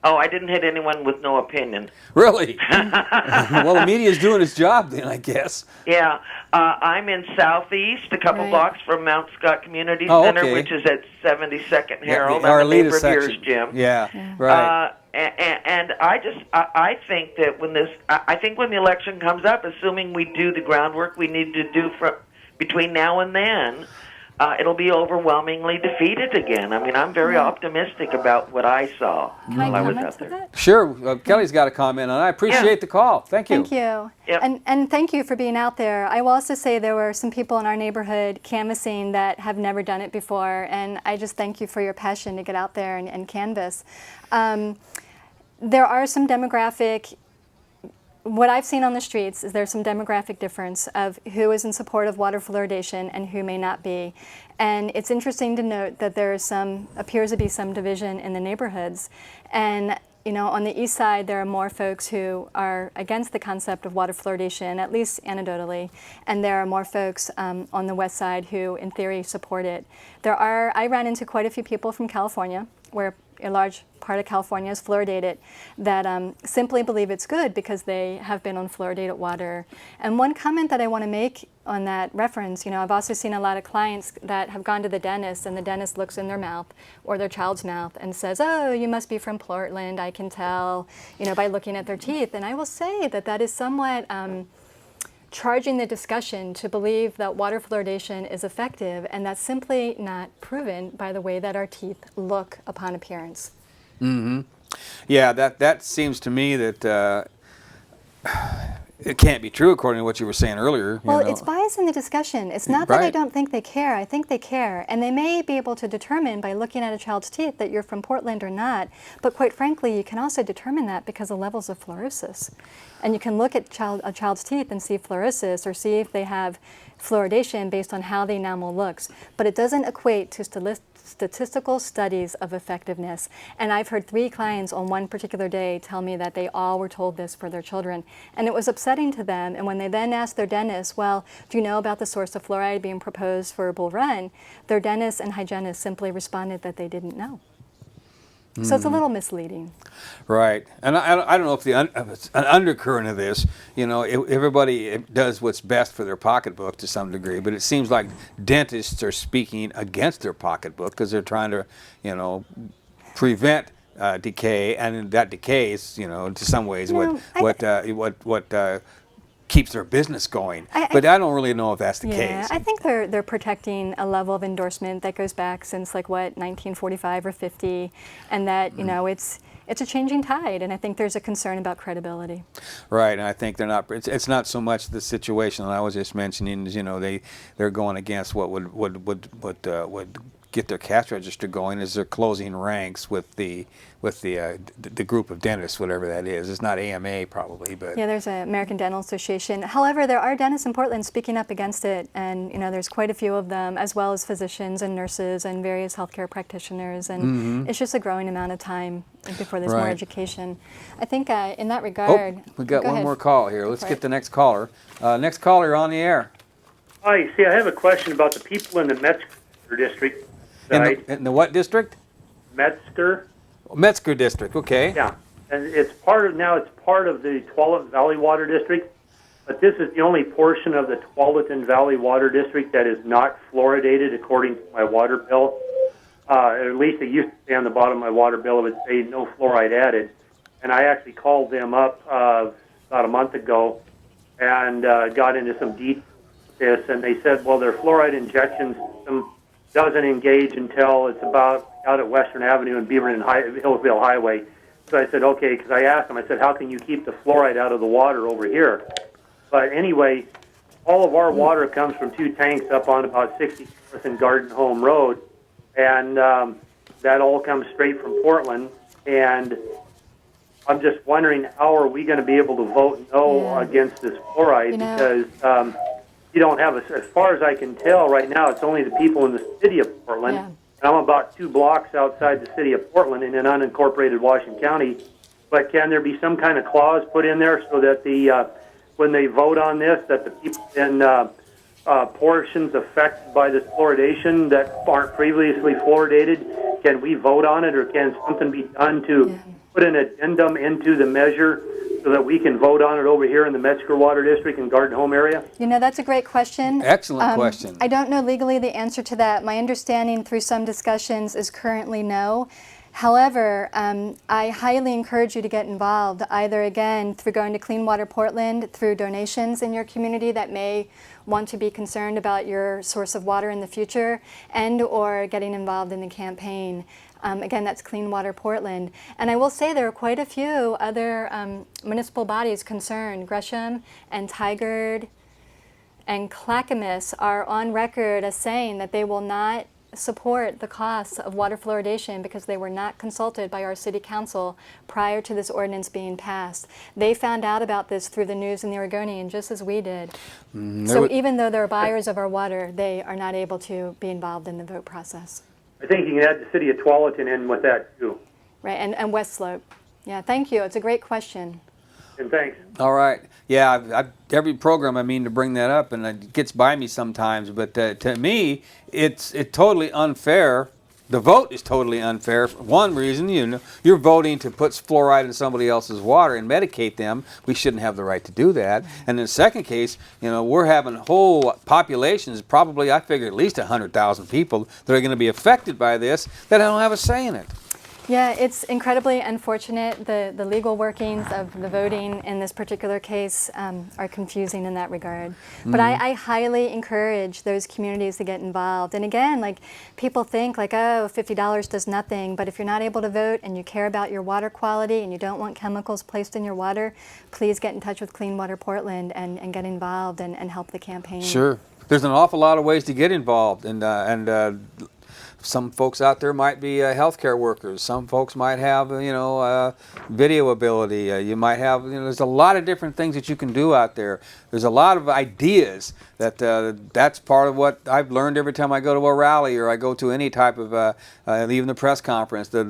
Oh, I didn't hit anyone with no opinion. Really? Well, the media's doing its job then, I guess. Yeah. I'm in Southeast, a couple blocks from Mount Scott Community Center, okay. which is at 72nd Herald. Our I'm a neighbor of section. yours, Jim. Yeah. Right. And I think that when the election comes up, assuming we do the groundwork we need to do between now and then, it'll be overwhelmingly defeated again. I mean, I'm very optimistic about what I saw while I was out there. Sure. Kelly's got a comment on it. I appreciate the call. Thank you. Thank you. Yep. And thank you for being out there. I will also say there were some people in our neighborhood canvassing that have never done it before, and I just thank you for your passion to get out there and canvass. There are some demographic. What I've seen on the streets is there's some demographic difference of who is in support of water fluoridation and who may not be. And it's interesting to note that there is appears to be some division in the neighborhoods. And on the east side, there are more folks who are against the concept of water fluoridation, at least anecdotally, and there are more folks on the west side who, in theory, support it. I ran into quite a few people from California, where a large part of California is fluoridated, that simply believe it's good because they have been on fluoridated water. And one comment that I want to make on that reference, I've also seen a lot of clients that have gone to the dentist, and the dentist looks in their mouth or their child's mouth and says, "Oh, you must be from Portland, I can tell, by looking at their teeth." And I will say that is somewhat charging the discussion to believe that water fluoridation is effective, and that's simply not proven by the way that our teeth look upon appearance. Mm-hmm. Yeah, that seems to me that it can't be true according to what you were saying earlier. Well, it's bias in the discussion. It's not that I don't think they care. I think they care. And they may be able to determine by looking at a child's teeth that you're from Portland or not. But quite frankly, you can also determine that because of levels of fluorosis. And you can look at a child's teeth and see fluorosis or see if they have fluoridation based on how the enamel looks. But it doesn't equate to statistical studies of effectiveness. And I've heard 3 clients on one particular day tell me that they all were told this for their children. And it was upsetting to them. And when they then asked their dentist, well, do you know about the source of fluoride being proposed for Bull Run? Their dentist and hygienist simply responded that they didn't know. So it's a little misleading. Right. And I don't know if it's an undercurrent of this, everybody does what's best for their pocketbook to some degree, but it seems like dentists are speaking against their pocketbook because they're trying to, prevent decay, and that decay is, to some ways what keeps their business going. But I don't really know if that's the case. I think they're protecting a level of endorsement that goes back since 1945 or 50, and that it's a changing tide, and I think there's a concern about credibility. Right, and I think they're not. It's not so much the situation that I was just mentioning. They're going against what would get their cash register going, is they're closing ranks with the group of dentists, whatever that is. It's not AMA probably, but yeah, there's an American Dental Association. However, there are dentists in Portland speaking up against it, and there's quite a few of them, as well as physicians and nurses and various healthcare practitioners, and it's just a growing amount of time before there's more education. I think in that regard. We got one more call here. Let's get the next caller. Next caller, you're on the air. Hi, I have a question about the people in the Metzger district. In the what district? Metzger district, okay. Yeah, and it's part of the Tualatin Valley Water District, but this is the only portion of the Tualatin Valley Water District that is not fluoridated according to my water bill. At least it used to say on the bottom of my water bill, it would say no fluoride added. And I actually called them up about a month ago and got into some details with this, and they said, well, their fluoride injection system doesn't engage until it's about out at Western Avenue and Beaverton Hillsville Highway. So I said, okay, because I asked them, I said, how can you keep the fluoride out of the water over here? But anyway, all of our water comes from 2 tanks up on about 64th and Garden Home Road, and that all comes straight from Portland. And I'm just wondering, how are we going to be able to vote no against this fluoride? Because you don't have, as far as I can tell right now, it's only the people in the city of Portland. Yeah. I'm about 2 blocks outside the city of Portland in an unincorporated Washington County. But can there be some kind of clause put in there so that when they vote on this, that the people in portions affected by this fluoridation that aren't previously fluoridated, can we vote on it, or can something be done to put an addendum into the measure so that we can vote on it over here in the Metzger Water District and Garden Home area? You know, that's a great question. Excellent question. I don't know legally the answer to that. My understanding through some discussions is currently no. However, I highly encourage you to get involved, either again through going to Clean Water Portland, through donations in your community that may want to be concerned about your source of water in the future, and or getting involved in the campaign. Again, that's Clean Water Portland. And I will say there are quite a few other municipal bodies concerned. Gresham and Tigard and Clackamas are on record as saying that they will not support the costs of water fluoridation because they were not consulted by our city council prior to this ordinance being passed. They found out about this through the news in the Oregonian just as we did. So even though they're buyers of our water, they are not able to be involved in the vote process. I think you can add the city of Tualatin in with that too. Right, and West Slope. Yeah, thank you. It's a great question. And thanks. All right. Yeah, every program I mean to bring that up, and it gets by me sometimes. But to me, it's totally unfair. The vote is totally unfair. For one reason, you're voting to put fluoride in somebody else's water and medicate them. We shouldn't have the right to do that. And in the second case, we're having whole populations, probably I figure at least 100,000 people that are going to be affected by this that don't have a say in it. Yeah, it's incredibly unfortunate. The legal workings of the voting in this particular case are confusing in that regard. But I highly encourage those communities to get involved. And again, like people think like, oh, $50 does nothing. But if you're not able to vote and you care about your water quality and you don't want chemicals placed in your water, please get in touch with Clean Water Portland and get involved and help the campaign. Sure. There's an awful lot of ways to get involved. And some folks out there might be healthcare workers. Some folks might have, video ability. You might have, there's a lot of different things that you can do out there. There's a lot of ideas that's part of what I've learned every time I go to a rally or I go to any type of, even the press conference, the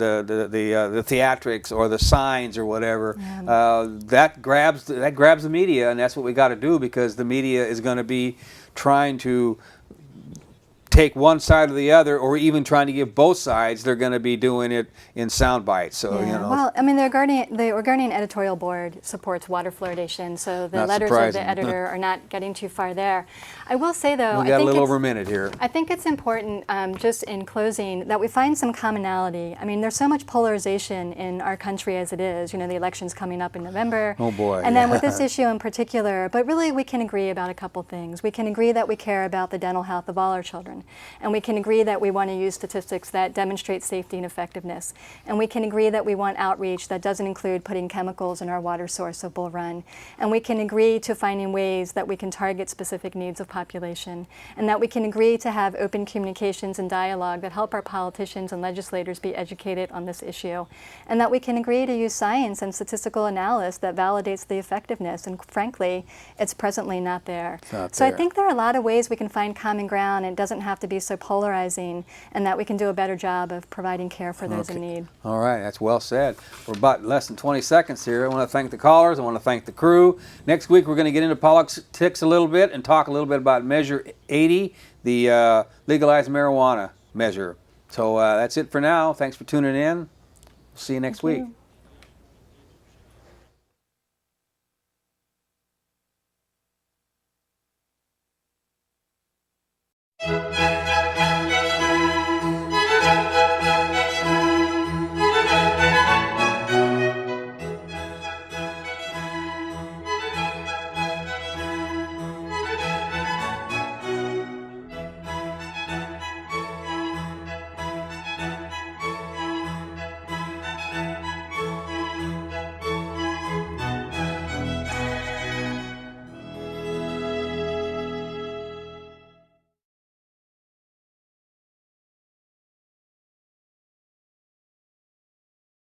theatrics or the signs or whatever. Yeah. That grabs the media, and that's what we got to do, because the media is going to be trying to take one side or the other, or even trying to give both sides. They're going to be doing it in sound bites. So Well, I mean, the Oregonian editorial board supports water fluoridation, so the letters of the editor are not getting too far there. I will say though, we got a little over a minute here. I think it's important, just in closing, that we find some commonality. I mean, there's so much polarization in our country as it is. The election's coming up in November. Oh boy. And then with this issue in particular, but really we can agree about a couple things. We can agree that we care about the dental health of all our children. And we can agree that we want to use statistics that demonstrate safety and effectiveness. And we can agree that we want outreach that doesn't include putting chemicals in our water source of Bull Run. And we can agree to finding ways that we can target specific needs of population. And that we can agree to have open communications and dialogue that help our politicians and legislators be educated on this issue. And that we can agree to use science and statistical analysis that validates the effectiveness. And frankly, it's presently not there. So I think there are a lot of ways we can find common ground, and it doesn't have to be so polarizing, and that we can do a better job of providing care for those in need. All right, that's well said. We're about less than 20 seconds here. I want to thank the callers. I want to thank the crew. Next week we're going to get into politics a little bit and talk a little bit about Measure 80, the legalized marijuana measure. So that's it for now. Thanks for tuning in. See you next week.